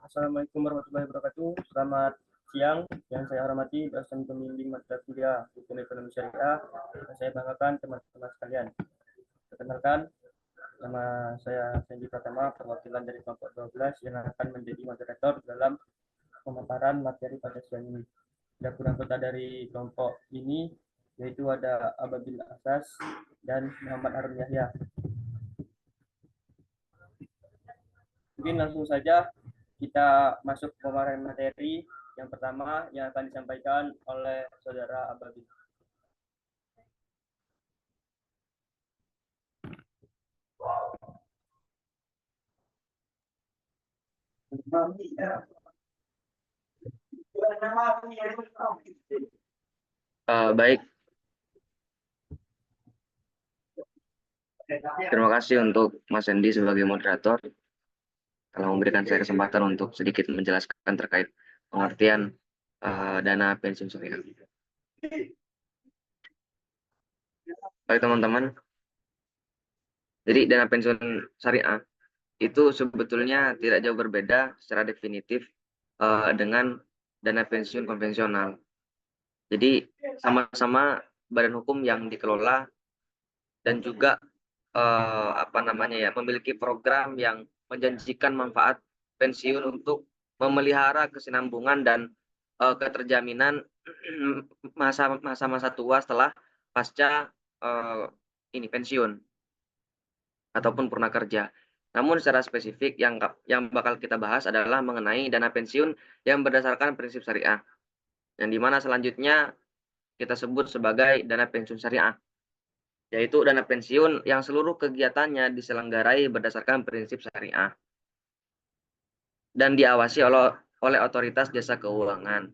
Assalamualaikum warahmatullahi wabarakatuh. Selamat siang. Yang saya hormati dosen pembimbing mata kuliah Hukum Ekonomi Syariah. Saya banggakan teman-teman sekalian. Perkenalkan, nama saya Fendi Pratama, perwakilan dari kelompok 12 yang akan menjadi moderator dalam pemaparan materi pada siang ini. Ada anggota dari kelompok ini yaitu ada Ababil Asas dan Muhammad Harun Yahya. Mungkin langsung saja kita masuk ke pemaparan materi yang pertama yang akan disampaikan oleh saudara Ababil. Baik, terima kasih untuk Mas Hendy sebagai moderator telah memberikan saya kesempatan untuk sedikit menjelaskan terkait pengertian dana pensiun syariah. Baik teman-teman, jadi dana pensiun syariah itu sebetulnya tidak jauh berbeda secara definitif dengan dana pensiun konvensional. Jadi sama-sama badan hukum yang dikelola dan juga memiliki program yang menjanjikan manfaat pensiun untuk memelihara kesinambungan dan keterjaminan masa-masa tua setelah pasca pensiun ataupun purna kerja. Namun secara spesifik yang bakal kita bahas adalah mengenai dana pensiun yang berdasarkan prinsip syariah, yang dimana selanjutnya kita sebut sebagai dana pensiun syariah, yaitu dana pensiun yang seluruh kegiatannya diselenggarai berdasarkan prinsip syariah dan diawasi oleh otoritas jasa keuangan.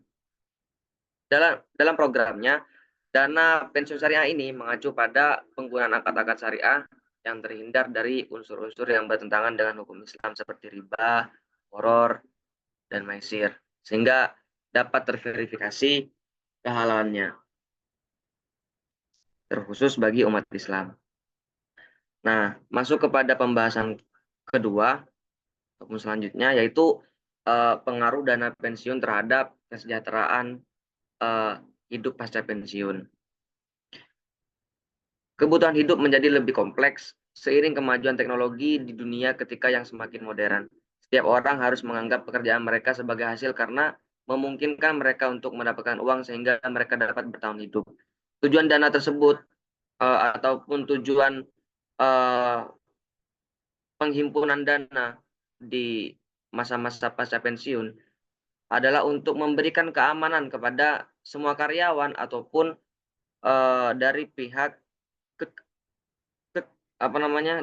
Dalam programnya, dana pensiun syariah ini mengacu pada penggunaan akad-akad syariah yang terhindar dari unsur-unsur yang bertentangan dengan hukum Islam seperti riba, qoror, dan maisir, sehingga dapat terverifikasi kehalalannya, terkhusus bagi umat Islam. Nah, masuk kepada pembahasan kedua, hukum selanjutnya, yaitu pengaruh dana pensiun terhadap kesejahteraan hidup pasca pensiun. Kebutuhan hidup menjadi lebih kompleks seiring kemajuan teknologi di dunia ketika yang semakin modern. Setiap orang harus menganggap pekerjaan mereka sebagai hasil karena memungkinkan mereka untuk mendapatkan uang sehingga mereka dapat bertahan hidup. Tujuan dana tersebut ataupun tujuan penghimpunan dana di masa-masa pasca pensiun adalah untuk memberikan keamanan kepada semua karyawan ataupun dari pihak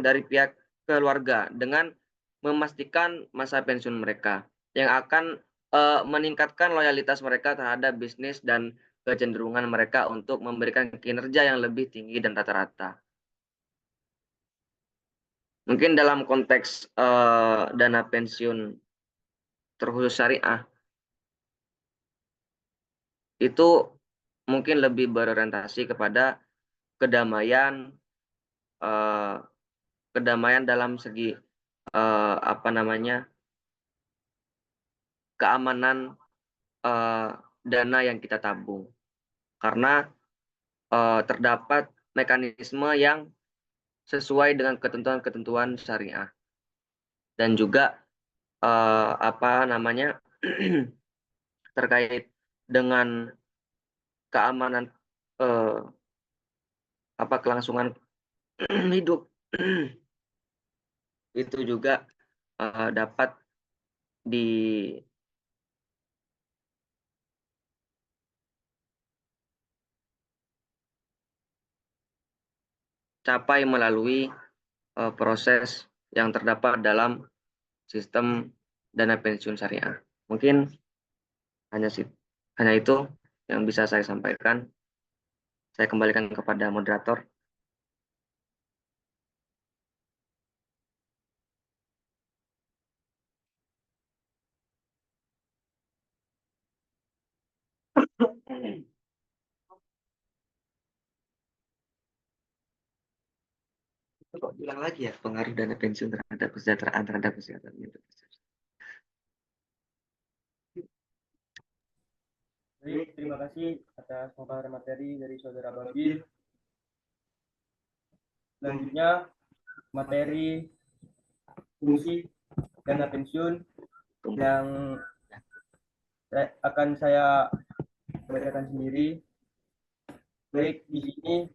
dari pihak keluarga dengan memastikan masa pensiun mereka yang akan meningkatkan loyalitas mereka terhadap bisnis dan kecenderungan mereka untuk memberikan kinerja yang lebih tinggi dan rata-rata. Mungkin dalam konteks dana pensiun terkhusus syariah itu mungkin lebih berorientasi kepada kedamaian dalam segi keamanan dana yang kita tabung, karena terdapat mekanisme yang sesuai dengan ketentuan-ketentuan syariah dan juga terkait dengan keamanan kelangsungan hidup itu juga dapat dicapai melalui proses yang terdapat dalam sistem dana pensiun syariah. Mungkin hanya itu yang bisa saya sampaikan. Saya kembalikan kepada moderator. Kok bilang lagi ya pengaruh dana pensiun terhadap kesejahteraan hidup. Baik, terima kasih atas pemaparan materi dari Saudara Babil. Selanjutnya, materi fungsi dana pensiun yang akan saya bacakan sendiri. Baik, di sini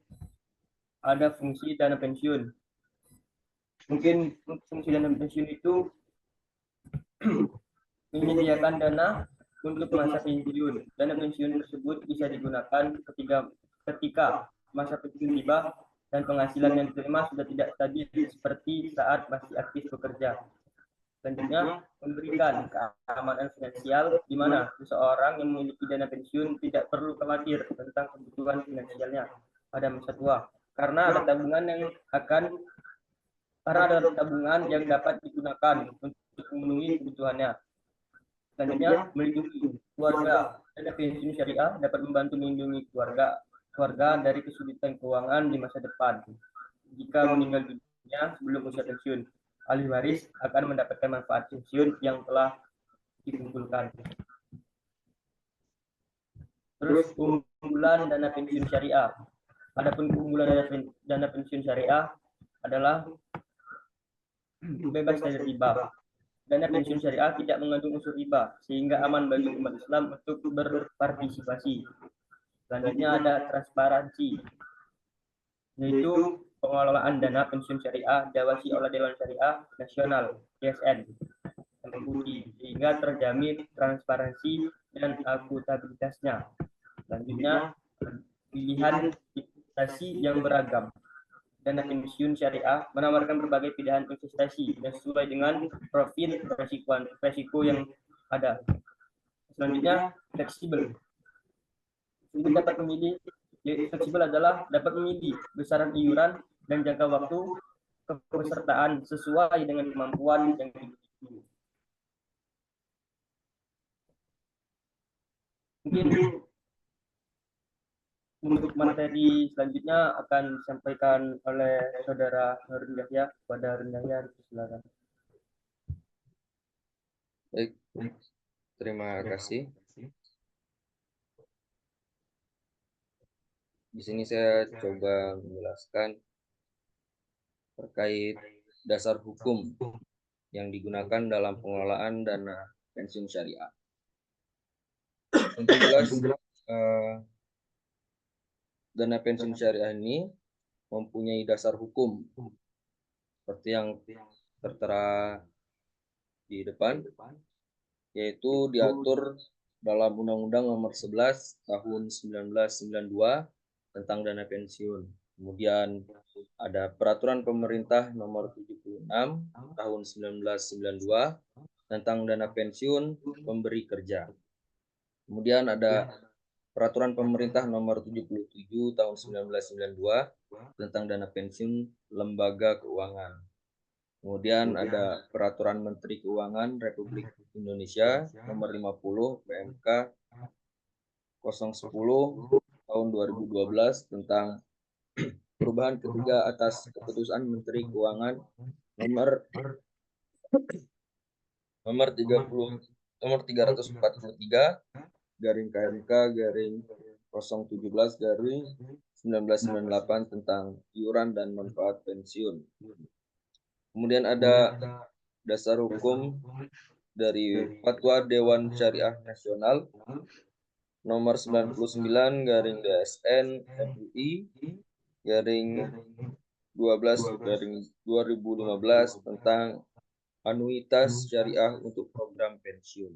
ada fungsi dana pensiun. Mungkin fungsi dana pensiun itu menyediakan dana untuk masa pensiun. Dana pensiun tersebut bisa digunakan ketika masa pensiun tiba dan penghasilan yang diterima sudah tidak stabil seperti saat masih aktif bekerja. Selanjutnya, memberikan keamanan finansial di mana seseorang yang memiliki dana pensiun tidak perlu khawatir tentang kebutuhan finansialnya pada masa tua, karena ada tabungan yang dapat digunakan untuk memenuhi kebutuhannya. Selanjutnya, melindungi keluarga. Dana pensiun syariah dapat membantu melindungi keluarga dari kesulitan keuangan di masa depan. Jika meninggal dunia sebelum usia pensiun, ahli waris akan mendapatkan manfaat pensiun yang telah dikumpulkan. Terus keunggulan dana pensiun syariah. Adapun keunggulan dana pensiun syariah adalah bebas dari riba. Dana pensiun syariah tidak mengandung unsur riba, sehingga aman bagi umat Islam untuk berpartisipasi. Selanjutnya ada transparansi, yaitu pengelolaan dana pensiun syariah diawasi oleh Dewan Syariah Nasional (DSN) yang mengikuti, sehingga terjamin transparansi dan akuntabilitasnya. Selanjutnya, pilihan investasi yang beragam. Dana pensiun syariah menawarkan berbagai pilihan investasi yang sesuai dengan profil resiko yang ada. Selanjutnya, fleksibel. Ini dapat memilih, fleksibel adalah dapat memilih besaran iuran dan jangka waktu kepesertaan sesuai dengan kemampuan yang dimiliki. Mungkin untuk materi selanjutnya akan disampaikan oleh Saudara Harun Yahya. Kepada Harun Yahya, silakan. Baik, terima kasih. Di sini saya coba menjelaskan terkait dasar hukum yang digunakan dalam pengelolaan dana pensiun syariah. Untuk jelas, dana pensiun syariah ini mempunyai dasar hukum seperti yang tertera di depan, yaitu diatur dalam Undang-Undang Nomor 11 Tahun 1992 tentang dana pensiun. Kemudian ada Peraturan Pemerintah Nomor 76 Tahun 1992 tentang dana pensiun pemberi kerja. Kemudian ada Peraturan Pemerintah Nomor 77 Tahun 1992 tentang dana pensiun lembaga keuangan. Kemudian ada Peraturan Menteri Keuangan Republik Indonesia Nomor 50 PMK 010 tahun 2012 tentang perubahan ketiga atas keputusan Menteri Keuangan nomor 343 garing KMK garing 017 garing 1998 tentang iuran dan manfaat pensiun. Kemudian ada dasar hukum dari Fatwa Dewan Syariah Nasional nomor 99 garing DSN MUI garing 12 garing 2015 tentang anuitas syariah untuk program pensiun.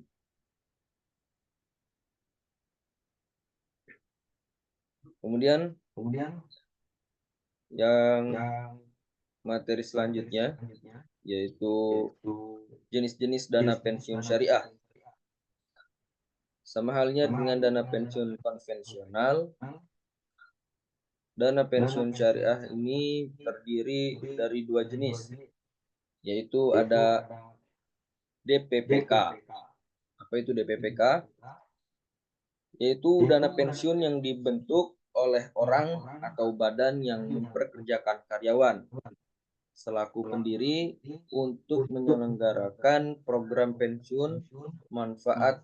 Kemudian yang materi selanjutnya yaitu jenis-jenis dana pensiun syariah. Sama halnya dengan dana pensiun konvensional, dana pensiun syariah ini terdiri dari dua jenis, yaitu ada DPPK. Apa itu DPPK? Yaitu dana pensiun yang dibentuk oleh orang atau badan yang memperkerjakan karyawan selaku pendiri untuk menyelenggarakan program pensiun manfaat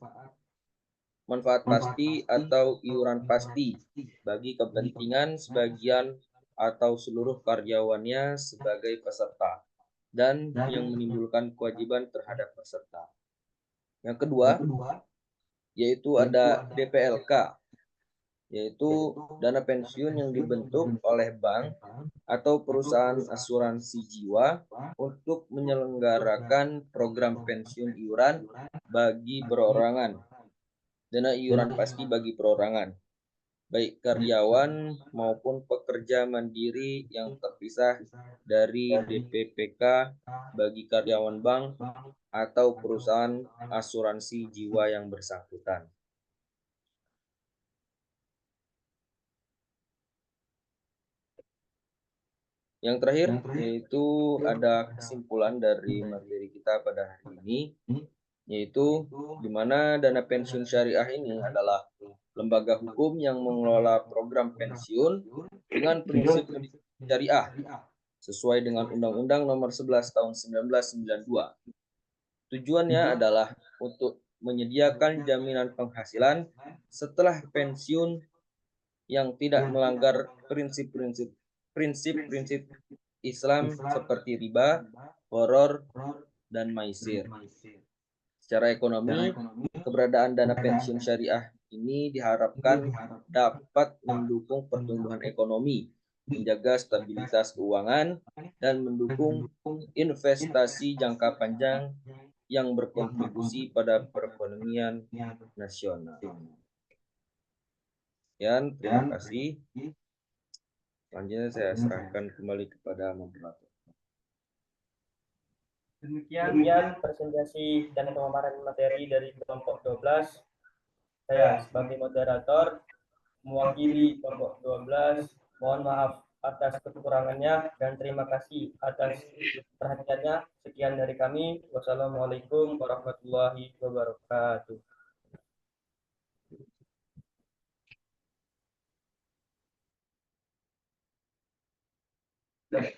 manfaat pasti atau iuran pasti bagi kepentingan sebagian atau seluruh karyawannya sebagai peserta dan yang menimbulkan kewajiban terhadap peserta. Yang kedua, yaitu ada DPLK, yaitu dana pensiun yang dibentuk oleh bank atau perusahaan asuransi jiwa untuk menyelenggarakan program pensiun iuran bagi perorangan. Dana iuran pasti bagi perorangan, baik karyawan maupun pekerja mandiri yang terpisah dari DPPK bagi karyawan bank atau perusahaan asuransi jiwa yang bersangkutan. Yang terakhir yaitu ada kesimpulan dari materi kita pada hari ini, yaitu di mana dana pensiun syariah ini adalah lembaga hukum yang mengelola program pensiun dengan prinsip syariah sesuai dengan Undang-Undang Nomor 11 Tahun 1992. Tujuannya adalah untuk menyediakan jaminan penghasilan setelah pensiun yang tidak melanggar prinsip-prinsip Islam seperti riba, gharar, dan maisir. Secara ekonomi, keberadaan dana pensiun syariah ini diharapkan dapat mendukung pertumbuhan ekonomi, menjaga stabilitas keuangan, dan mendukung investasi jangka panjang yang berkontribusi pada perekonomian nasional. Sekian, terima kasih. Selanjutnya saya serahkan kembali kepada moderator. Demikian presentasi dan pemaparan materi dari kelompok 12. Saya sebagai moderator mewakili kelompok 12, mohon maaf atas kekurangannya dan terima kasih atas perhatiannya. Sekian dari kami. Wassalamualaikum warahmatullahi wabarakatuh.